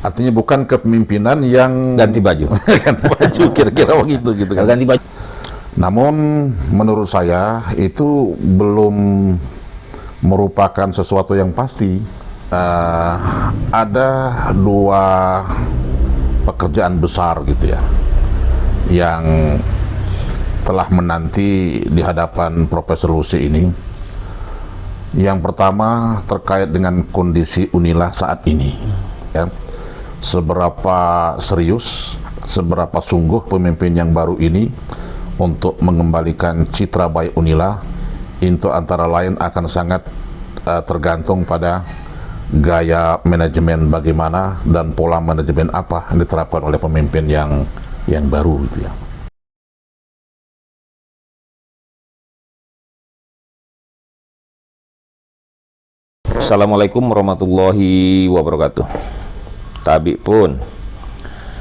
Artinya bukan kepemimpinan yang ganti baju. ganti baju, kira-kira begitu gitu kan. Ganti baju. Namun menurut saya itu belum merupakan sesuatu yang pasti. Ada dua pekerjaan besar gitu ya, yang telah menanti di hadapan Profesor Lusi ini. Yang pertama terkait dengan kondisi Unila saat ini, ya. Seberapa serius, seberapa sungguh pemimpin yang baru ini untuk mengembalikan citra baik Unila, itu antara lain akan sangat tergantung pada gaya manajemen bagaimana dan pola manajemen apa yang diterapkan oleh pemimpin yang baru gitu ya. Assalamualaikum warahmatullahi wabarakatuh. Tabi pun.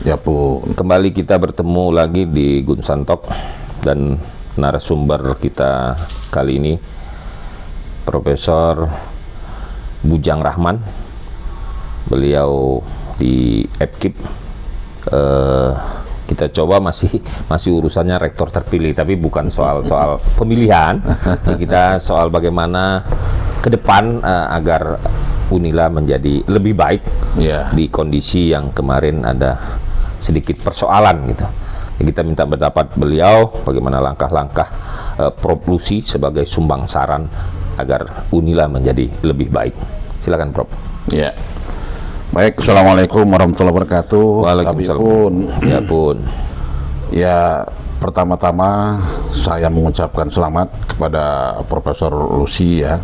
Ya pun. Kembali kita bertemu lagi di Gunsan Talk, dan narasumber kita kali ini Profesor Bujang Rahman. Beliau di FKIP. Kita coba masih urusannya rektor terpilih, tapi bukan soal pemilihan. Kita soal bagaimana ke depan agar Unila menjadi lebih baik di kondisi yang kemarin ada sedikit persoalan gitu. Kita minta pendapat beliau bagaimana langkah-langkah Prof. Lusi sebagai sumbang saran agar Unila menjadi lebih baik. Silakan Prof. Ya. Baik, Assalamualaikum warahmatullahi wabarakatuh. Waalaikumsalam. Ya pun. Ya, pertama-tama saya mengucapkan selamat kepada Profesor Lusi ya,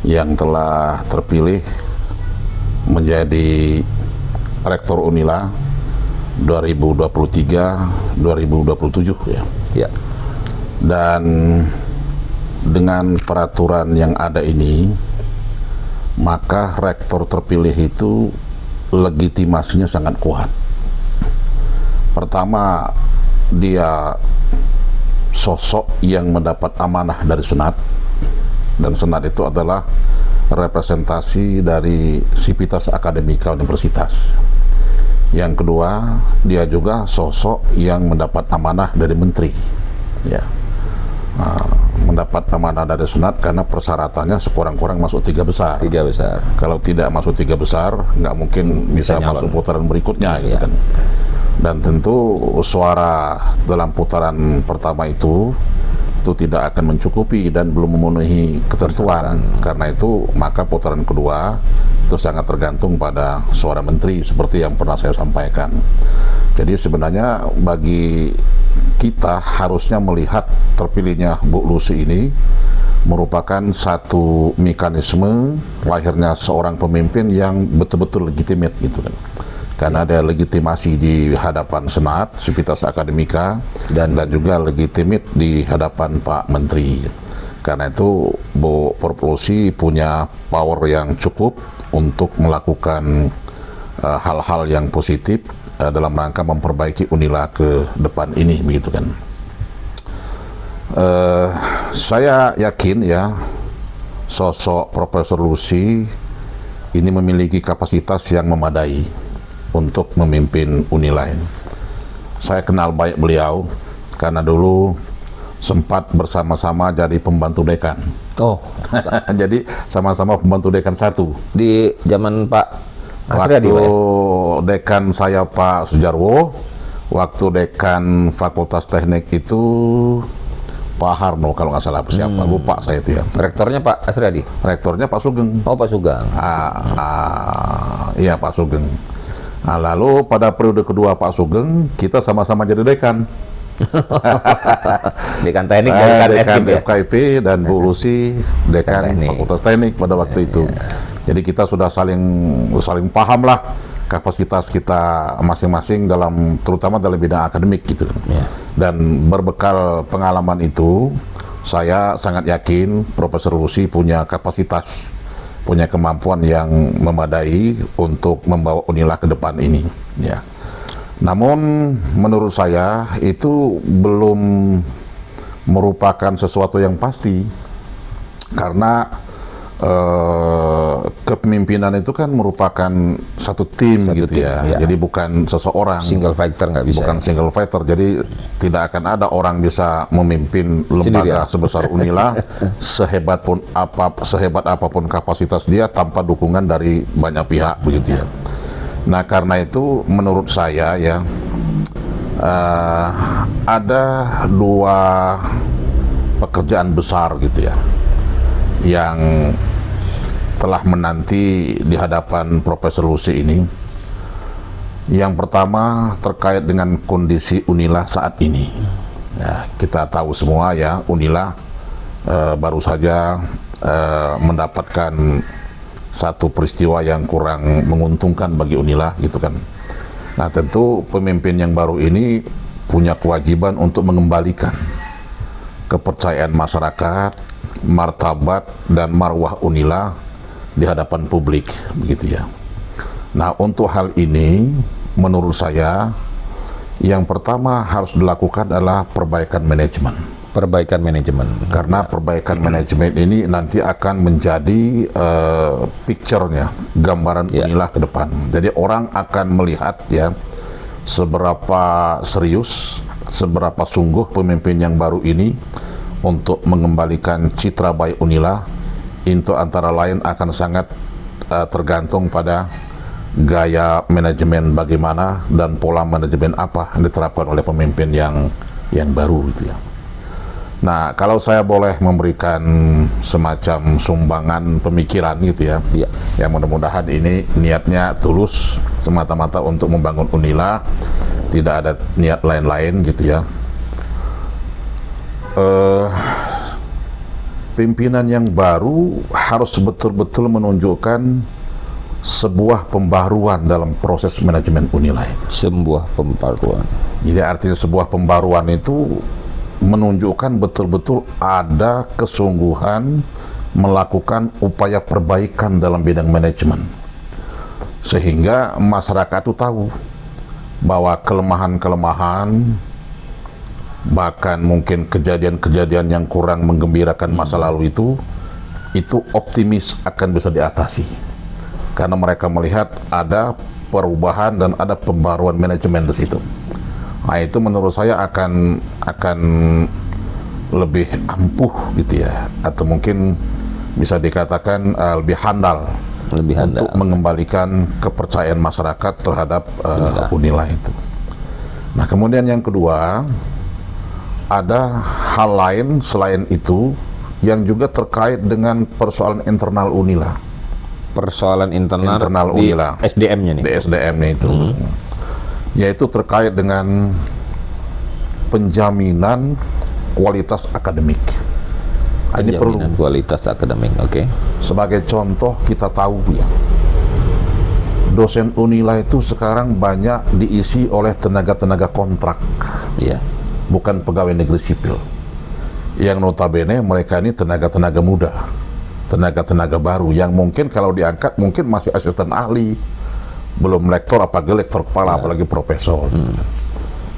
yang telah terpilih menjadi Rektor Unila 2023-2027 ya. Ya. Dan dengan peraturan yang ada ini, maka rektor terpilih itu legitimasinya sangat kuat. Pertama, dia sosok yang mendapat amanah dari Senat, dan Senat itu adalah representasi dari Sivitas Akademika Universitas. Yang kedua, dia juga sosok yang mendapat amanah dari Menteri, ya. Mendapat amanah dari Senat karena persyaratannya sekurang-kurang masuk 3 besar. 3 besar. Kalau tidak masuk 3 besar, nggak mungkin bisa masuk putaran berikutnya, gitu kan. Dan tentu suara dalam putaran pertama itu tidak akan mencukupi dan belum memenuhi ketentuan. Karena itu maka putaran kedua itu sangat tergantung pada suara menteri seperti yang pernah saya sampaikan. Jadi sebenarnya bagi kita harusnya melihat terpilihnya Bu Lusi ini merupakan satu mekanisme lahirnya seorang pemimpin yang betul-betul legitimate gitu kan. Karena ada legitimasi di hadapan Senat, Sivitas Akademika, dan juga legitimate di hadapan Pak Menteri. Karena itu Bu Prof. Lusi punya power yang cukup untuk melakukan hal-hal yang positif dalam rangka memperbaiki Unila ke depan ini, begitu kan. Saya yakin ya, sosok Profesor Lusi ini memiliki kapasitas yang memadai untuk memimpin Unila ini. Saya kenal baik beliau karena dulu sempat bersama-sama jadi pembantu dekan. Oh, jadi sama-sama pembantu dekan 1 di zaman Pak Waktu dekan saya Pak Sujarwo, waktu dekan Fakultas Teknik itu Pak Harno kalau nggak salah, siapa, lupa saya itu ya. Rektornya Pak Asriadi? Rektornya Pak Sugeng. Oh, Pak Sugeng. Iya, Pak Sugeng. Nah, lalu pada periode kedua Pak Sugeng, kita sama-sama jadi dekan. Dekan teknik, dekan FKIP, dan Bu Lusi dekan Fakultas Teknik pada waktu itu. Jadi kita sudah saling paham lah kapasitas kita masing-masing terutama dalam bidang akademik gitu. Dan berbekal pengalaman itu, saya sangat yakin Profesor Lusi punya kapasitas, punya kemampuan yang memadai untuk membawa Unila ke depan ini. Ya. Namun menurut saya itu belum merupakan sesuatu yang pasti, karena kepemimpinan itu kan merupakan satu tim gitu ya. Jadi bukan seseorang. Single fighter nggak bisa. Bukan single fighter. Jadi tidak akan ada orang bisa memimpin lembaga sebesar Unila sehebat apapun kapasitas dia tanpa dukungan dari banyak pihak begitu ya. Nah karena itu menurut saya ya ada dua pekerjaan besar gitu ya yang telah menanti di hadapan Profesor Lusi ini. Yang pertama terkait dengan kondisi Unila saat ini. Ya, kita tahu semua ya, Unila baru saja mendapatkan satu peristiwa yang kurang menguntungkan bagi Unila gitu kan. Nah tentu pemimpin yang baru ini punya kewajiban untuk mengembalikan kepercayaan masyarakat, martabat dan marwah Unila di hadapan publik begitu ya. Nah untuk hal ini menurut saya yang pertama harus dilakukan adalah perbaikan manajemen. Perbaikan manajemen. Karena perbaikan manajemen ini nanti akan menjadi picture-nya, gambaran Unila ke depan. Jadi orang akan melihat ya seberapa serius, seberapa sungguh pemimpin yang baru ini untuk mengembalikan citra baik Unila. Itu antara lain akan sangat tergantung pada gaya manajemen bagaimana dan pola manajemen apa yang diterapkan oleh pemimpin yang baru gitu ya. Nah kalau saya boleh memberikan semacam sumbangan pemikiran gitu ya, yang mudah-mudahan ini niatnya tulus semata-mata untuk membangun Unila, tidak ada niat lain-lain gitu ya. Pimpinan yang baru harus betul-betul menunjukkan sebuah pembaruan dalam proses manajemen Unila itu. Sebuah pembaruan. Jadi artinya sebuah pembaruan itu menunjukkan betul-betul ada kesungguhan melakukan upaya perbaikan dalam bidang manajemen. Sehingga masyarakat itu tahu bahwa kelemahan-kelemahan bahkan mungkin kejadian-kejadian yang kurang menggembirakan masa lalu itu optimis akan bisa diatasi karena mereka melihat ada perubahan dan ada pembaruan manajemen di situ. Nah itu menurut saya akan lebih ampuh gitu ya, atau mungkin bisa dikatakan lebih handal untuk mengembalikan kepercayaan masyarakat terhadap Unila itu. Nah kemudian yang kedua, ada hal lain selain itu yang juga terkait dengan persoalan internal Unila. Persoalan internal di Unila. SDM-nya nih. Di SDM-nya itu. Yaitu terkait dengan penjaminan kualitas akademik. Ini perlu kualitas akademik, oke. Sebagai contoh kita tahu ya, dosen Unila itu sekarang banyak diisi oleh tenaga-tenaga kontrak. Iya. Bukan pegawai negeri sipil, yang notabene mereka ini tenaga-tenaga muda, tenaga-tenaga baru yang mungkin kalau diangkat mungkin masih asisten ahli, belum lektor apalagi lektor kepala, apalagi profesor.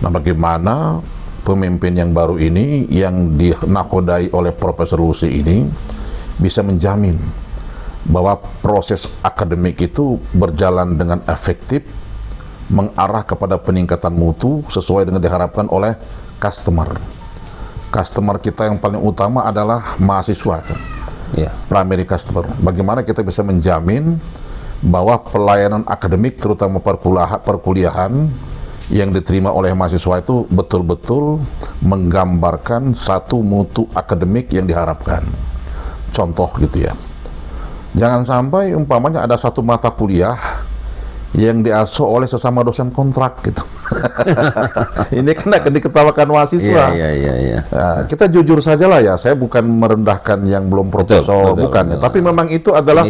Nah bagaimana pemimpin yang baru ini yang dinakodai oleh Profesor Lusi ini bisa menjamin bahwa proses akademik itu berjalan dengan efektif, mengarah kepada peningkatan mutu sesuai dengan diharapkan oleh customer kita yang paling utama adalah mahasiswa kan? Primary customer. Bagaimana kita bisa menjamin bahwa pelayanan akademik terutama perkuliahan yang diterima oleh mahasiswa itu betul-betul menggambarkan satu mutu akademik yang diharapkan. Contoh gitu ya, jangan sampai umpamanya ada satu mata kuliah yang diasuh oleh sesama dosen kontrak gitu. Ini kan akan diketawakan mahasiswa. Nah, kita jujur saja lah ya, saya bukan merendahkan yang belum profesor, bukan. Betul. Tapi memang itu adalah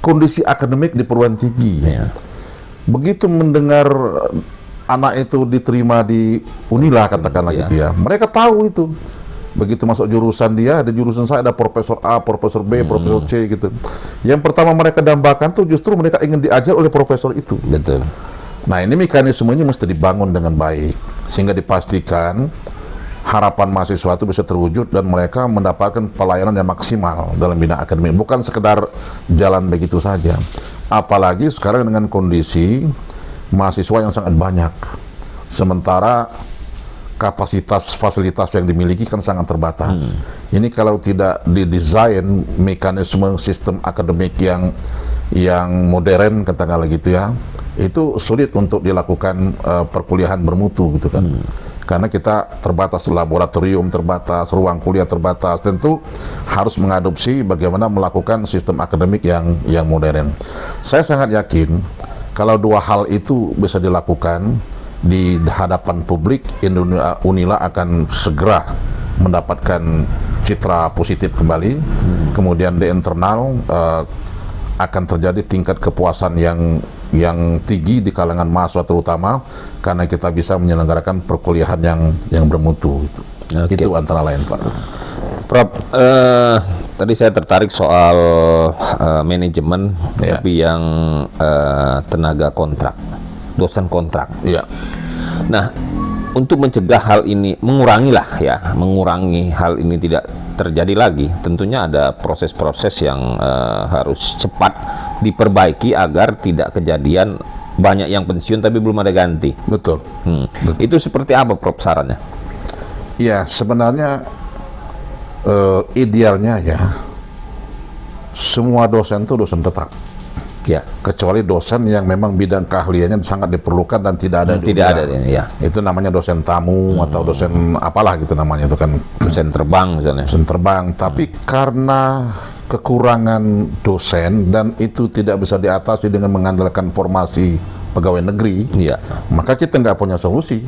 kondisi akademik di perguruan tinggi. Begitu mendengar anak itu diterima di Unila katakanlah gitu ya, mereka tahu itu. Begitu masuk jurusan dia, ada jurusan saya ada Profesor A, Profesor B, Profesor C gitu. Yang pertama mereka dambakan tuh justru mereka ingin diajar oleh profesor itu. Betul. Nah ini mekanismenya mesti dibangun dengan baik sehingga dipastikan harapan mahasiswa itu bisa terwujud dan mereka mendapatkan pelayanan yang maksimal dalam bidang akademik, bukan sekedar jalan begitu saja. Apalagi sekarang dengan kondisi mahasiswa yang sangat banyak, sementara kapasitas fasilitas yang dimiliki kan sangat terbatas. Ini kalau tidak didesain mekanisme sistem akademik yang modern, katakanlah gitu ya, itu sulit untuk dilakukan perkuliahan bermutu gitu kan. Karena kita terbatas, laboratorium terbatas, ruang kuliah terbatas, tentu harus mengadopsi bagaimana melakukan sistem akademik yang modern. Saya sangat yakin kalau dua hal itu bisa dilakukan di hadapan publik, Unila akan segera mendapatkan citra positif kembali. Kemudian di internal akan terjadi tingkat kepuasan yang tinggi di kalangan mahasiswa terutama, karena kita bisa menyelenggarakan perkuliahan yang bermutu. Itu antara lain, Pak. Prof, tadi saya tertarik soal manajemen, tapi yang tenaga kontrak, dosen kontrak. Iya. Nah, untuk mencegah hal ini, mengurangi hal ini tidak terjadi lagi, tentunya ada proses-proses yang harus cepat diperbaiki agar tidak kejadian banyak yang pensiun tapi belum ada ganti. Betul. Itu seperti apa, Prof, sarannya? Ya, sebenarnya idealnya ya semua dosen itu dosen tetap. Ya. Kecuali dosen yang memang bidang keahliannya sangat diperlukan dan tidak ada. Tidak ada, ya. Itu namanya dosen tamu atau dosen apalah gitu namanya, itu kan dosen terbang misalnya. Dosen terbang. Tapi karena kekurangan dosen dan itu tidak bisa diatasi dengan mengandalkan formasi pegawai negeri, maka kita nggak punya solusi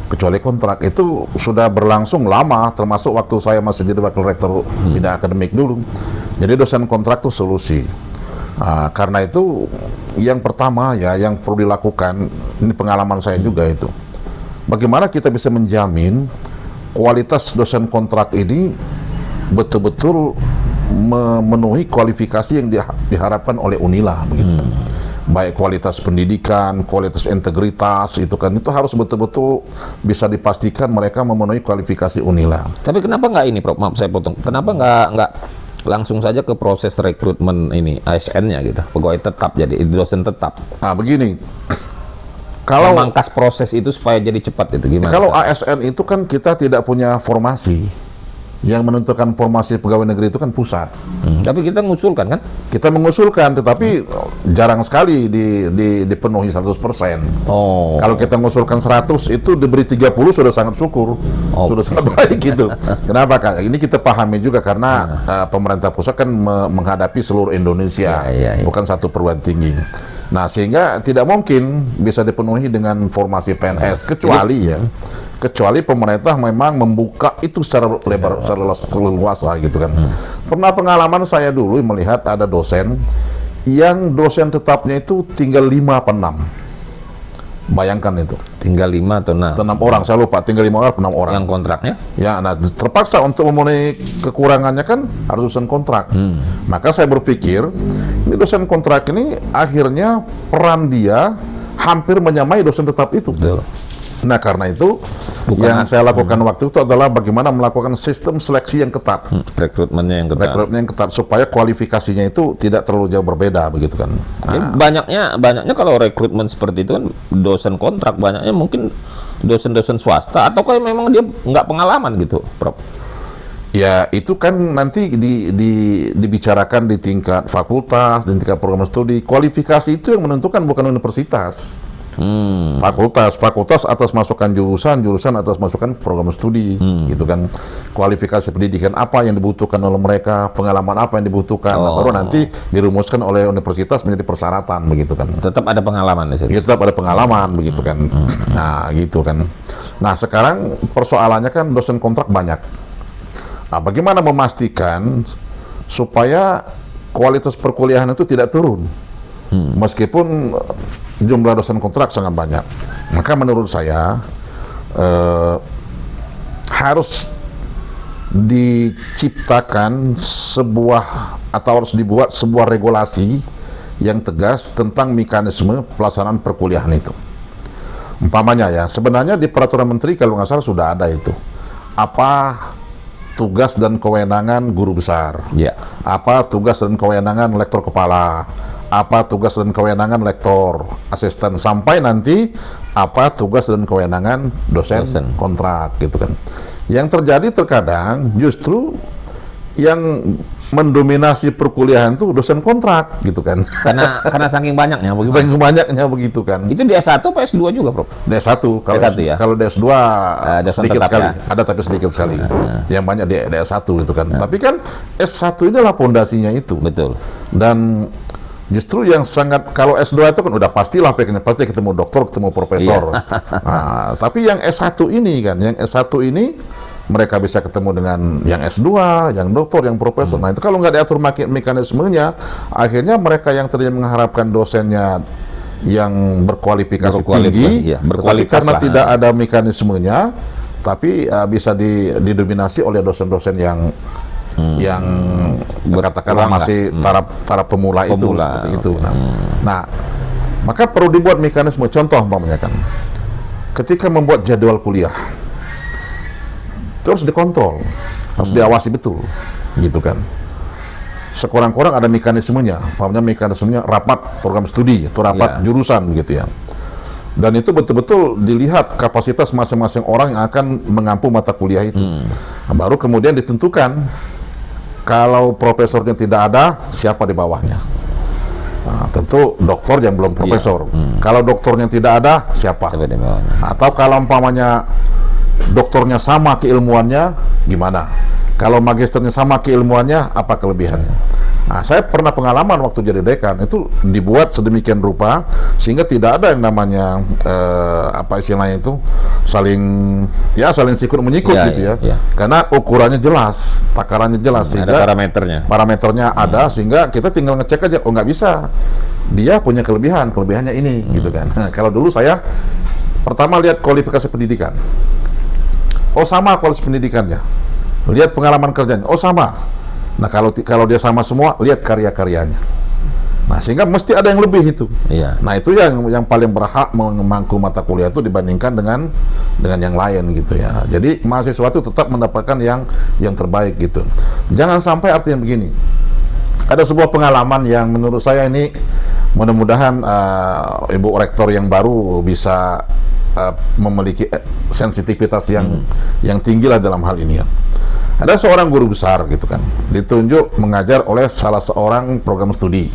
kecuali kontrak. Itu sudah berlangsung lama, termasuk waktu saya masih jadi wakil rektor bidang akademik dulu. Jadi dosen kontrak itu solusi. Karena itu yang pertama ya yang perlu dilakukan, ini pengalaman saya juga itu, bagaimana kita bisa menjamin kualitas dosen kontrak ini betul-betul memenuhi kualifikasi yang diharapkan oleh Unila begitu. Baik kualitas pendidikan, kualitas integritas, itu kan itu harus betul-betul bisa dipastikan mereka memenuhi kualifikasi Unila. Tapi kenapa nggak ini, Prof? Maaf saya potong. Kenapa nggak langsung saja ke proses rekrutmen ini ASN-nya gitu, pegawai tetap jadi dosen tetap? Begini, kalau memangkas proses itu supaya jadi cepat itu gimana? Kalau ASN itu kan kita tidak punya formasi. Yang menentukan formasi pegawai negeri itu kan pusat. Tapi kita mengusulkan kan? Kita mengusulkan, tetapi jarang sekali dipenuhi 100%. Kalau kita mengusulkan 100, itu diberi 30 sudah sangat syukur. Sudah sangat baik gitu. Kenapa kan? Ini kita pahami juga karena pemerintah pusat kan menghadapi seluruh Indonesia, bukan satu perguruan tinggi. Nah, sehingga tidak mungkin bisa dipenuhi dengan formasi PNS, kecuali pemerintah memang membuka itu secara lebar, secara luas lah gitu kan. Pernah pengalaman saya dulu melihat ada dosen yang dosen tetapnya itu tinggal 5 apa 6. Bayangkan itu. Tinggal 5 atau 6? 6 orang, saya lupa, tinggal 5 orang atau 6 orang. Yang kontraknya? Ya, nah terpaksa untuk memenuhi kekurangannya kan harus dosen kontrak. Maka saya berpikir, ini dosen kontrak ini akhirnya peran dia hampir menyamai dosen tetap itu. Betul. Nah, karena itu yang saya lakukan waktu itu adalah bagaimana melakukan sistem seleksi yang ketat. Rekrutmennya yang ketat. Supaya kualifikasinya itu tidak terlalu jauh berbeda begitu kan. Banyaknya kalau rekrutmen seperti itu kan dosen kontrak, banyaknya mungkin dosen-dosen swasta atau kalau memang dia nggak pengalaman gitu, Prof. Ya, itu kan nanti dibicarakan di tingkat fakultas, di tingkat program studi. Kualifikasi itu yang menentukan, bukan universitas. Fakultas atas masukan jurusan atas masukan program studi, gitu kan. Kualifikasi pendidikan apa yang dibutuhkan oleh mereka, pengalaman apa yang dibutuhkan, baru nanti dirumuskan oleh universitas menjadi persyaratan, begitu kan. Tetap ada pengalaman di situ. Ya, tetap ada pengalaman, begitu kan. Nah, gitu kan. Nah, sekarang persoalannya kan dosen kontrak banyak. Nah, bagaimana memastikan supaya kualitas perkuliahan itu tidak turun, meskipun jumlah dosen kontrak sangat banyak. Maka menurut saya harus diciptakan harus dibuat sebuah regulasi yang tegas tentang mekanisme pelaksanaan perkuliahan itu. Umpamanya ya, sebenarnya di peraturan menteri kalau nggak salah sudah ada itu. apa tugas dan kewenangan guru besar, Ya. apa tugas dan kewenangan lektor kepala, apa tugas dan kewenangan lektor, asisten, sampai nanti apa tugas dan kewenangan dosen kontrak gitu kan. Yang terjadi terkadang justru yang mendominasi perkuliahan tuh dosen kontrak gitu kan. Karena saking banyaknya bagaimana? Saking banyaknya begitu kan. Itu di S1 apa S2 juga, Prof? D1, kalau D1 ya? kalau D2 dosen sedikit tetap sekali, ya? ada tapi sedikit sekali gitu. Yang banyak di D1 itu kan. Tapi kan S1 inilah pondasinya itu. Betul. Dan justru yang sangat, kalau S2 itu kan udah pastilah pasti ketemu dokter, ketemu profesor. Nah, tapi yang S1 ini kan, yang S1 ini mereka bisa ketemu dengan yang S2, yang doktor, yang profesor. Nah itu kalau nggak diatur mekanismenya, akhirnya mereka yang tadinya mengharapkan dosennya yang berkualifikasi tinggi, ya, tetapi karena tidak ada mekanismenya, tapi bisa didominasi oleh dosen-dosen yang katakanlah masih taraf pemula itu seperti itu. Nah, maka perlu dibuat mekanisme. Contoh umpamanya kan, ketika membuat jadwal kuliah, terus dikontrol, harus diawasi betul, gitu kan. Sekurang-kurang ada mekanismenya, umpamanya mekanismenya rapat program studi atau rapat jurusan gitu ya. Dan itu betul-betul dilihat kapasitas masing-masing orang yang akan mengampu mata kuliah itu. Nah, baru kemudian ditentukan kalau profesornya tidak ada, siapa di bawahnya. Nah, tentu doktor yang belum profesor. Kalau doktornya tidak ada, siapa? Siapa di bawahnya? Atau kalau umpamanya doktornya sama keilmuannya, gimana? Kalau magisternya sama keilmuannya, apa kelebihannya? Nah, saya pernah pengalaman waktu jadi dekan, itu dibuat sedemikian rupa sehingga tidak ada yang namanya apa istilahnya itu saling sikut menyikut gitu ya. Karena ukurannya jelas, takarannya jelas, sehingga ada parameternya ada, sehingga kita tinggal ngecek aja. Oh, nggak bisa, dia punya kelebihannya ini gitu kan. Nah, kalau dulu saya pertama lihat kualifikasi pendidikan. Oh, sama kualitas pendidikannya. Lihat pengalaman kerjanya. Oh, sama. Nah, kalau dia sama semua, lihat karya-karyanya. Nah, sehingga mesti ada yang lebih itu. Nah, itu yang paling berhak memangku mata kuliah itu dibandingkan dengan yang lain gitu ya. Jadi mahasiswa itu tetap mendapatkan yang terbaik gitu. Jangan sampai artinya begini. Ada sebuah pengalaman yang menurut saya ini mudah-mudahan Ibu Rektor yang baru bisa memiliki sensitivitas yang tinggi lah dalam hal ini ya. Ada seorang guru besar gitu kan, ditunjuk mengajar oleh salah seorang program studi,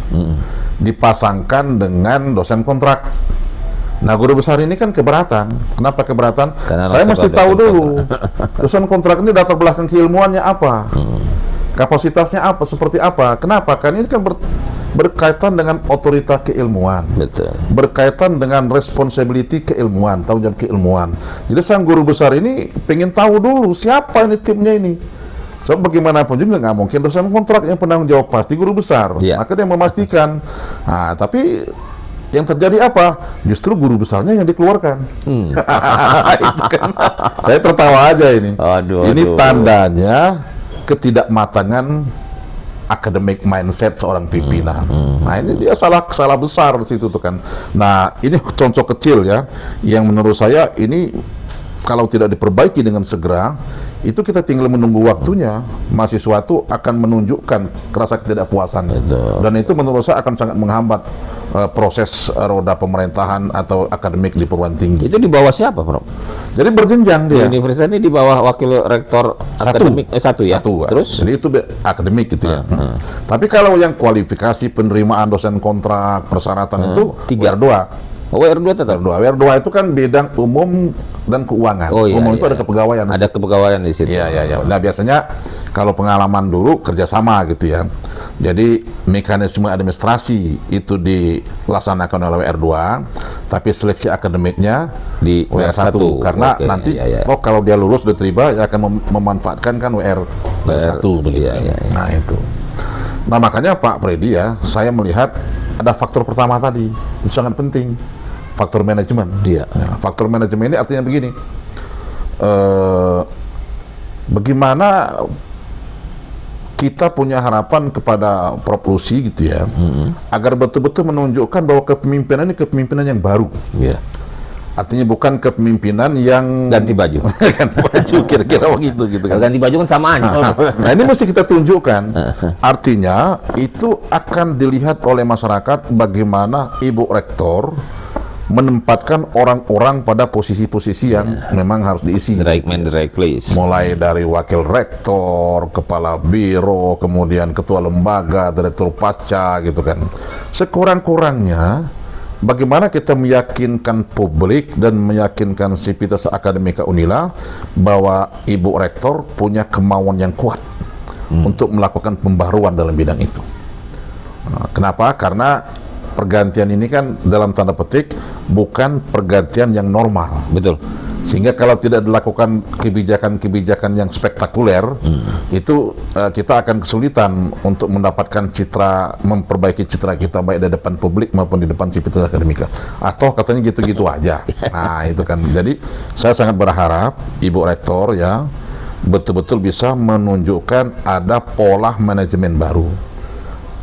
dipasangkan dengan dosen kontrak. Nah, guru besar ini kan keberatan. Kenapa keberatan? Karena saya mesti tahu dulu dosen kontrak ini latar belakang keilmuannya apa, kapasitasnya apa, seperti apa. Kenapa? Kan ini kan berkaitan dengan otoritas keilmuan. Betul. Berkaitan dengan responsibility keilmuan, tanggung jawab keilmuan. Jadi sang guru besar ini pengen tahu dulu siapa ini timnya ini. So, bagaimanapun juga nggak mungkin dosen kontrak yang penanggung jawab, pasti guru besar. Maka dia memastikan. Nah, tapi yang terjadi apa? Justru guru besarnya yang dikeluarkan. Itu kan. Saya tertawa aja ini. Ini tandanya ketidakmatangan academic mindset seorang pimpinan. Nah, ini dia salah besar di situ tuh kan. Nah, ini contoh kecil ya, yang menurut saya ini kalau tidak diperbaiki dengan segera, itu kita tinggal menunggu waktunya, mahasiswa itu akan menunjukkan rasa ketidakpuasan. Dan itu menurut saya akan sangat menghambat proses roda pemerintahan atau akademik di perguruan tinggi. Itu di bawah siapa, Prof? Jadi berjenjang dia. Di universitas ini di bawah wakil rektor akademik satu ya. Terus? Jadi itu akademik gitu ya. Tapi kalau yang kualifikasi penerimaan dosen kontrak, persyaratan itu WR2. WR2 tetap? WR2 itu kan bidang umum dan keuangan. Umum itu ada kepegawaian. Ada kepegawaian di situ. Iya. Nah, biasanya kalau pengalaman dulu kerjasama gitu ya. Jadi mekanisme administrasi itu dilaksanakan oleh WR2, tapi seleksi akademiknya di WR1. Karena nanti kalau dia lulus diterima, ya akan memanfaatkan kan WR1 begitu. Nah, itu. Nah, makanya Pak Freddy ya, saya melihat ada faktor pertama tadi, itu sangat penting. Faktor manajemen. Nah, faktor manajemen ini artinya begini. Bagaimana kita punya harapan kepada Prof. Lucy gitu ya, agar betul-betul menunjukkan bahwa kepemimpinan ini kepemimpinan yang baru. Artinya bukan kepemimpinan yang Ganti baju. ganti baju, kira-kira begitu gitu kan. Kalau ganti baju kan sama aja. Nah, ini mesti kita tunjukkan. Artinya itu akan dilihat oleh masyarakat bagaimana Ibu Rektor menempatkan orang-orang pada posisi-posisi yang memang harus diisi. The right man, the right place. Mulai dari wakil rektor, kepala biro, kemudian ketua lembaga, direktur pasca gitu kan. Sekurang-kurangnya bagaimana kita meyakinkan publik dan meyakinkan sivitas akademika Unila bahwa Ibu Rektor punya kemauan yang kuat untuk melakukan pembaruan dalam bidang itu. Nah, kenapa? Karena pergantian ini kan dalam tanda petik bukan pergantian yang normal. Betul. Sehingga kalau tidak dilakukan kebijakan-kebijakan yang spektakuler, itu kita akan kesulitan untuk mendapatkan citra, memperbaiki citra kita baik di depan publik maupun di depan sivitas akademika. Atau katanya gitu-gitu aja. Nah, itu kan. Jadi saya sangat berharap Ibu Rektor ya betul-betul bisa menunjukkan ada pola manajemen baru.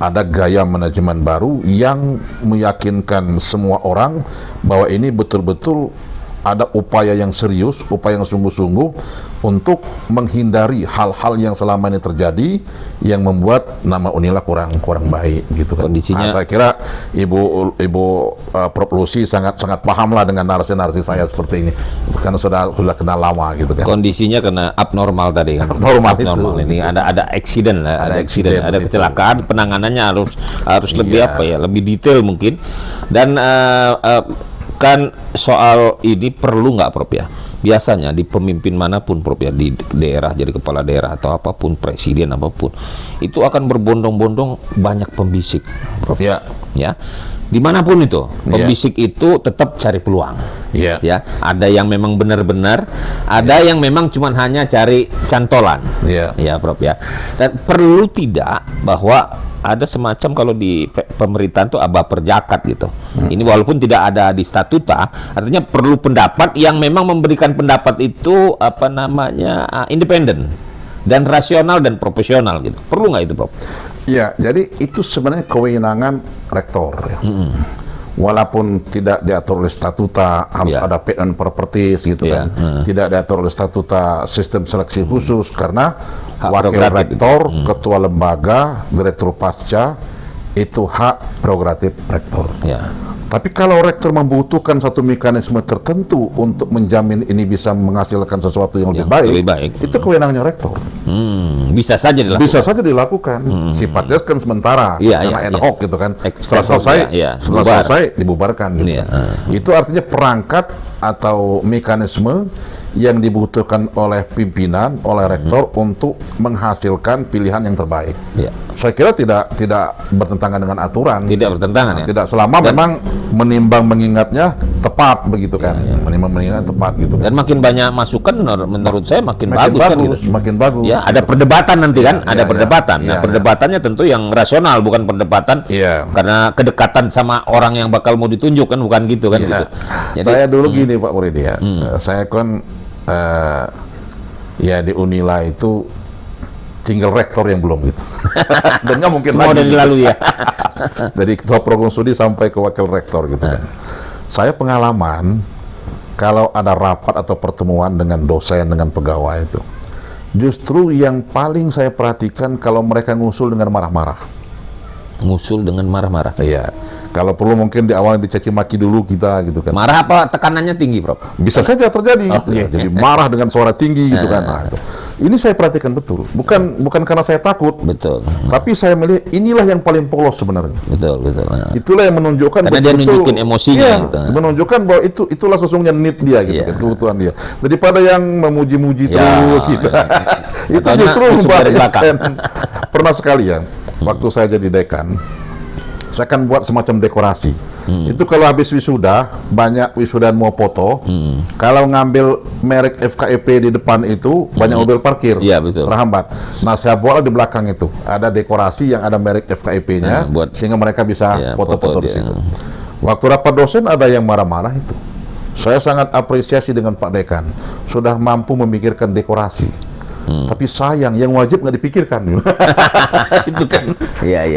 Ada gaya manajemen baru yang meyakinkan semua orang bahwa ini betul-betul ada upaya yang serius, upaya yang sungguh-sungguh untuk menghindari hal-hal yang selama ini terjadi yang membuat nama Unila kurang baik gitu kan. Kondisinya, saya kira Ibu Prof. Lucy sangat paham lah dengan narasi-narasi saya seperti ini karena sudah kenal lama gitu kan. Kondisinya kena abnormal tadi kan. Abnormal itu. Ini ada accident lah, ada kecelakaan, penanganannya harus lebih lebih detail mungkin. Dan kan soal ini perlu nggak Prof ya? Biasanya di pemimpin manapun Prof ya, di daerah jadi kepala daerah atau apapun, presiden apapun, itu akan berbondong-bondong banyak pembisik Prof ya. Dimanapun itu pembisik itu tetap cari peluang. Ya, ada yang memang benar-benar, ada yang memang cuma hanya cari cantolan. Ya Prof ya. Dan perlu tidak bahwa ada semacam kalau di pemerintahan tuh abah perjakat gitu. Ini walaupun tidak ada di statuta, artinya perlu pendapat yang memang memberikan pendapat itu independen dan rasional dan profesional gitu. Perlu nggak itu, Prof? Ya, jadi itu sebenarnya kewenangan rektor ya. Walaupun tidak diatur oleh statuta, harus ada fit and properties gitu kan. Tidak diatur oleh statuta sistem seleksi khusus karena wakil rektor, ketua lembaga, direktur pasca itu hak prerogatif rektor. Tapi kalau rektor membutuhkan satu mekanisme tertentu untuk menjamin ini bisa menghasilkan sesuatu yang lebih baik, itu kewenangannya rektor. Bisa saja dilakukan. Bisa saja dilakukan. Sifatnya kan sementara, karena ad hoc gitu kan. Setelah selesai dibubarkan. Gitu. Itu artinya perangkat atau mekanisme yang dibutuhkan oleh pimpinan, oleh rektor untuk menghasilkan pilihan yang terbaik. Saya kira tidak bertentangan dengan aturan. Tidak bertentangan ya. Tidak selama memang menimbang mengingatnya tepat begitu kan. Menimbang mengingatnya tepat gitu kan. Dan makin banyak masukan menurut saya makin bagus kan gitu. Makin bagus. Ya, ada perdebatan nanti kan, ada perdebatan. Nah, perdebatannya tentu yang rasional, bukan perdebatan karena kedekatan sama orang yang bakal mau ditunjuk kan, bukan gitu kan gitu. Jadi, saya dulu gini Pak Muridi ya. Saya kan di Unila itu tinggal rektor yang belum gitu. Dan nggak mungkin semua lagi. Dari lalu ya. Dari ketua program studi sampai ke wakil rektor gitu kan. Saya pengalaman kalau ada rapat atau pertemuan dengan dosen, dengan pegawai itu, justru yang paling saya perhatikan kalau mereka ngusul dengan marah-marah. Ngusul dengan marah-marah. Iya. Kalau perlu mungkin di awal dicaci maki dulu kita gitu kan. Marah apa tekanannya tinggi, Prof? Bisa saja terjadi. Jadi marah dengan suara tinggi gitu kan. Nah, itu. Ini saya perhatikan betul. Bukan karena saya takut. Betul. Tapi saya melihat inilah yang paling polos sebenarnya. Betul. Itulah yang menunjukkan karena dia nunjukin emosinya gitu. Menunjukkan bahwa itulah sesungguhnya need dia gitu kan, kebutuhan dia. Daripada yang memuji-muji terus gitu. Itu justru membahayakan. Pernah sekali ya, waktu saya jadi dekan, saya akan buat semacam dekorasi. Itu kalau habis wisuda, banyak wisudaan mau foto. Kalau ngambil merek FKIP di depan itu, banyak mobil parkir, terhambat. Nah, saya buatlah di belakang itu ada dekorasi yang ada merek FKIP-nya, sehingga mereka bisa foto-foto di situ. Waktu rapat dosen ada yang marah-marah itu. Saya sangat apresiasi dengan Pak Dekan, sudah mampu memikirkan dekorasi. Tapi sayang, yang wajib nggak dipikirkan. Itu kan.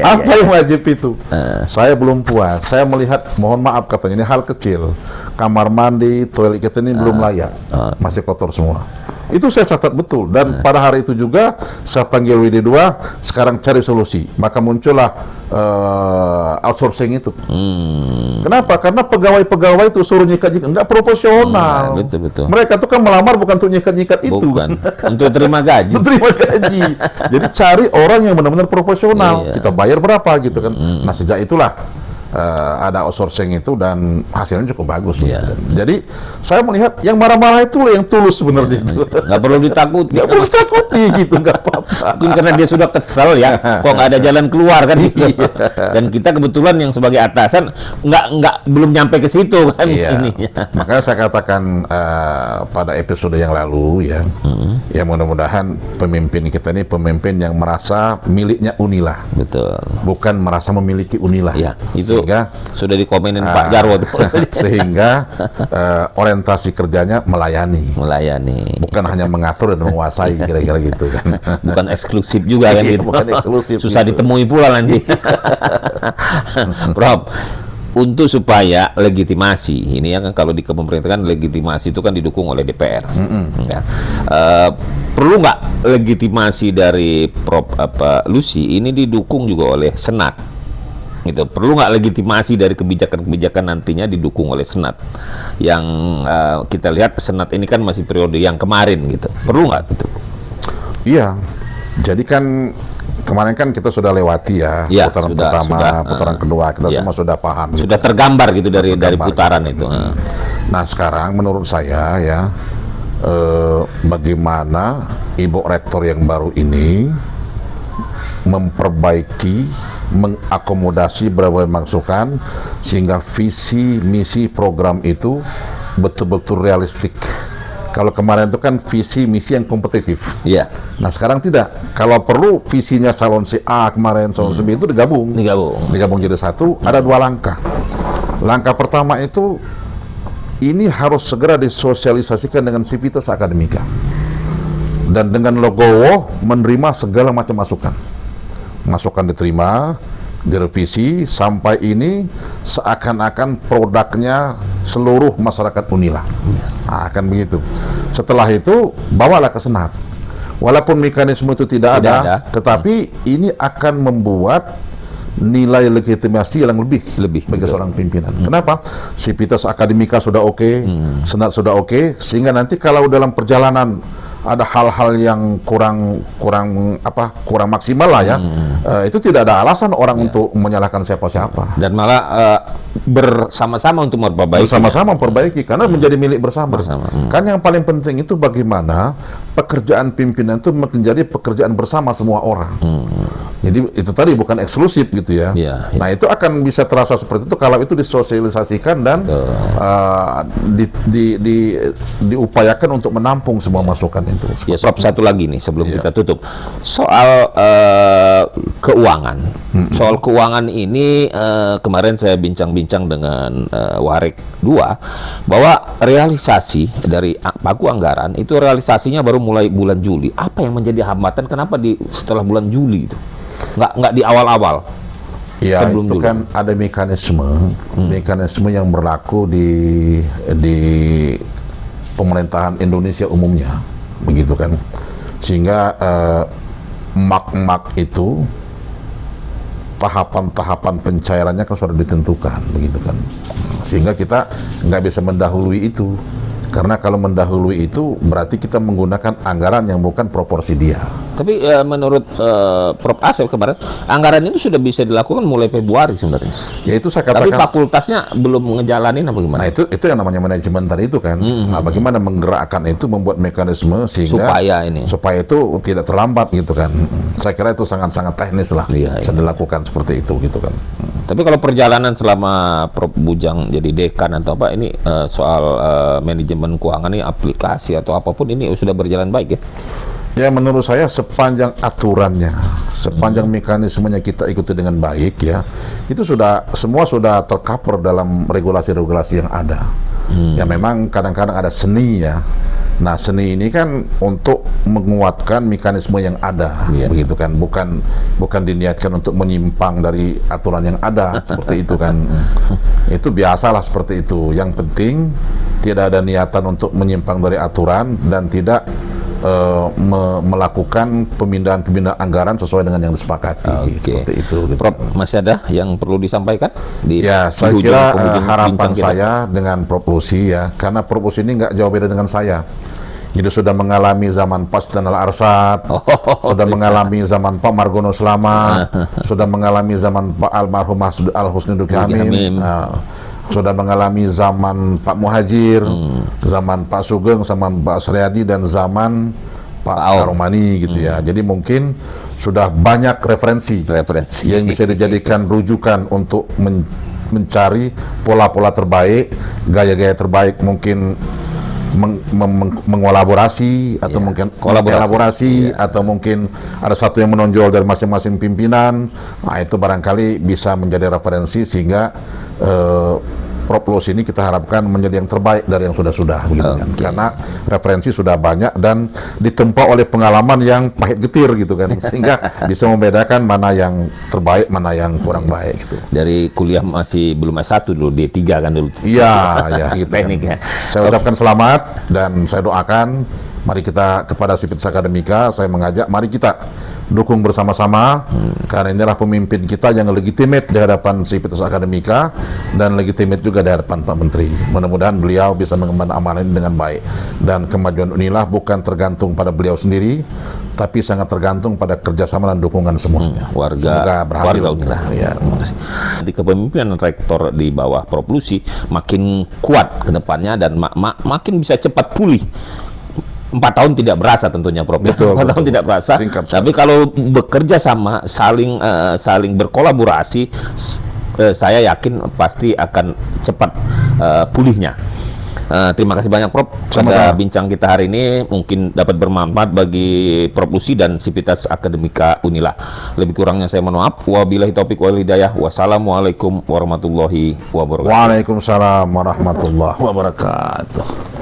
Apa yang wajib itu? Saya belum puas. Saya melihat, mohon maaf katanya, ini hal kecil. kamar mandi, toilet kita ini belum layak, masih kotor semua. Itu saya catat betul, dan pada hari itu juga saya panggil WD2, sekarang cari solusi. Maka muncullah outsourcing itu. Kenapa? Karena pegawai-pegawai itu suruh nyikat-nyikat, nggak proporsional. Betul. Mereka tuh kan melamar bukan untuk nyikat-nyikat itu. Bukan, untuk terima gaji. Untuk terima gaji. Jadi cari orang yang benar-benar proporsional. Kita bayar berapa gitu kan. Nah sejak itulah ada outsourcing itu, dan hasilnya cukup bagus. Jadi saya melihat yang marah-marah itu yang tulus sebenarnya itu. Nggak perlu ditakuti. Nggak perlu ditakuti gitu, nggak apa-apa. Mungkin karena dia sudah kesel ya, kok nggak ada jalan keluar kan gitu. Dan kita kebetulan yang sebagai atasan belum nyampe ke situ kan. Ininya. Makanya saya katakan pada episode yang lalu ya, ya mudah-mudahan pemimpin kita ini pemimpin yang merasa miliknya Unila. Betul. Bukan merasa memiliki Unila. Ya, itu sehingga sudah dikomenin Pak Jarwo tuh. Sehingga orientasi kerjanya melayani, bukan hanya mengatur dan menguasai, kira-kira gitu kan. Bukan eksklusif juga kan gitu. Bukan eksklusif. Susah gitu ditemui pula nanti. Prof, untuk supaya legitimasi ini ya kan, kalau di pemerintahan legitimasi itu kan didukung oleh DPR. Ya. Perlu nggak legitimasi dari Prof Lucy ini didukung juga oleh Senat? Gitu. Perlu nggak legitimasi dari kebijakan-kebijakan nantinya didukung oleh Senat? Yang kita lihat Senat ini kan masih periode yang kemarin gitu. Perlu nggak gitu? Iya. Jadi kan kemarin kan kita sudah lewati ya, putaran pertama, putaran kedua, kita semua sudah paham. Sudah gitu, tergambar gitu dari putaran itu. Nah sekarang menurut saya ya, bagaimana Ibu Rektor yang baru ini memperbaiki, mengakomodasi berbagai masukan sehingga visi, misi, program itu betul-betul realistik. Kalau kemarin itu kan visi, misi yang kompetitif. Nah sekarang tidak. Kalau perlu visinya salon si A kemarin, salon si B itu digabung jadi satu. Ada dua langkah. Langkah pertama itu ini harus segera disosialisasikan dengan Civitas Akademika, dan dengan logowo menerima segala macam masukan diterima, direvisi sampai ini seakan-akan produknya seluruh masyarakat Unila. Akan begitu. Setelah itu bawalah ke Senat. Walaupun mekanisme itu tidak ada, tetapi ini akan membuat nilai legitimasi yang lebih bagi seorang pimpinan. Kenapa? Civitas Akademika sudah oke, Senat sudah oke, sehingga nanti kalau dalam perjalanan ada hal-hal yang kurang maksimal lah ya, itu tidak ada alasan orang untuk menyalahkan siapa-siapa. Dan malah bersama-sama untuk memperbaiki. Bersama-sama memperbaiki, karena menjadi milik bersama. Kan yang paling penting itu bagaimana pekerjaan pimpinan itu menjadi pekerjaan bersama semua orang. Jadi itu tadi bukan eksklusif gitu ya. Nah itu akan bisa terasa seperti itu kalau itu disosialisasikan dan diupayakan untuk menampung semua masukan itu. Ya, Prof, satu lagi nih sebelum kita tutup soal keuangan. Soal keuangan ini kemarin saya bincang-bincang dengan Warek 2 bahwa realisasi dari pagu anggaran itu realisasinya baru mulai bulan Juli. Apa yang menjadi hambatan? Kenapa setelah bulan Juli itu? Nggak di awal-awal? Ya, itu kan ada mekanisme yang berlaku di pemerintahan Indonesia umumnya, begitu kan, sehingga mak itu tahapan-tahapan pencairannya kan sudah ditentukan, begitu kan, sehingga kita nggak bisa mendahului itu, karena kalau mendahului itu berarti kita menggunakan anggaran yang bukan proporsi dia. Tapi menurut Prof Asep kemarin, anggaran itu sudah bisa dilakukan mulai Februari sebenarnya. Ya itu saya katakan. Tapi fakultasnya belum ngejalanin apa gimana? Nah itu yang namanya manajemen tadi itu kan. Nah, bagaimana menggerakkan itu, membuat mekanisme sehingga supaya itu tidak terlambat gitu kan. Saya kira itu sangat-sangat teknis lah. Bisa dilakukan seperti itu gitu kan. Tapi kalau perjalanan selama Prof Bujang jadi dekan atau apa ini soal manajemen keuangan ini, aplikasi atau apapun ini sudah berjalan baik ya? Ya menurut saya sepanjang aturannya, sepanjang mekanismenya kita ikuti dengan baik ya, itu semua sudah tercover dalam regulasi-regulasi yang ada. Ya memang kadang-kadang ada seni ya, Nah, seni ini kan untuk menguatkan mekanisme yang ada, begitu kan, bukan diniatkan untuk menyimpang dari aturan yang ada seperti itu kan. Itu biasalah seperti itu. Yang penting tidak ada niatan untuk menyimpang dari aturan dan tidak melakukan pemindahan anggaran sesuai dengan yang disepakati. Seperti itu. Gitu. Prof, masih ada yang perlu disampaikan? Ya, saya kira harapan saya dengan Prof Lucy ya, karena Prof Lucy ini nggak jauh beda dengan saya. Jadi sudah mengalami zaman Pak Sultan Al-Arsyad, sudah mengalami zaman Pak Margono Selama, sudah mengalami zaman Pak Almarhum Al-Husni Duki Hamim, sudah mengalami zaman Pak Muhajir, zaman Pak Sugeng, zaman Pak Suryadi, dan zaman Pak Karomani gitu ya. Jadi mungkin sudah banyak referensi yang bisa dijadikan rujukan untuk mencari pola-pola terbaik, gaya-gaya terbaik, mungkin mengolaborasi atau mungkin kolaborasi atau mungkin ada satu yang menonjol dari masing-masing pimpinan. Nah, itu barangkali bisa menjadi referensi sehingga Prof Lucy ini kita harapkan menjadi yang terbaik dari yang sudah-sudah, kan? Karena referensi sudah banyak dan ditempa oleh pengalaman yang pahit getir gitu kan, sehingga bisa membedakan mana yang terbaik, mana yang kurang baik gitu. Dari kuliah masih belum S1 dulu, D3 kan dulu. Iya, ya gitu kan. Saya ucapkan selamat dan saya doakan, mari kita kepada Sivitas Akademika, saya mengajak, mari kita dukung bersama-sama, karena inilah pemimpin kita yang legitimate di hadapan Sivitas Akademika dan legitimate juga di hadapan Pak Menteri. Mudah-mudahan beliau bisa mengemban amanah ini dengan baik, dan kemajuan Unila bukan tergantung pada beliau sendiri, tapi sangat tergantung pada kerjasama dan dukungan semuanya. Semoga berhasil. Ya. Di kepemimpinan rektor di bawah Prof Lucy makin kuat ke depannya dan makin bisa cepat pulih. 4 tahun tidak berasa tentunya, Prof. 4 tahun tidak berasa. Tapi kalau bekerja sama, saling berkolaborasi, saya yakin pasti akan cepat pulihnya. Terima kasih banyak, Prof. Pada bincang kita hari ini mungkin dapat bermanfaat bagi Prof Lucy dan Sivitas Akademika Unila. Lebih kurangnya saya mohon maaf. Wabillahi taufiq wal hidayah. Wassalamualaikum warahmatullahi wabarakatuh. Waalaikumsalam warahmatullahi wabarakatuh.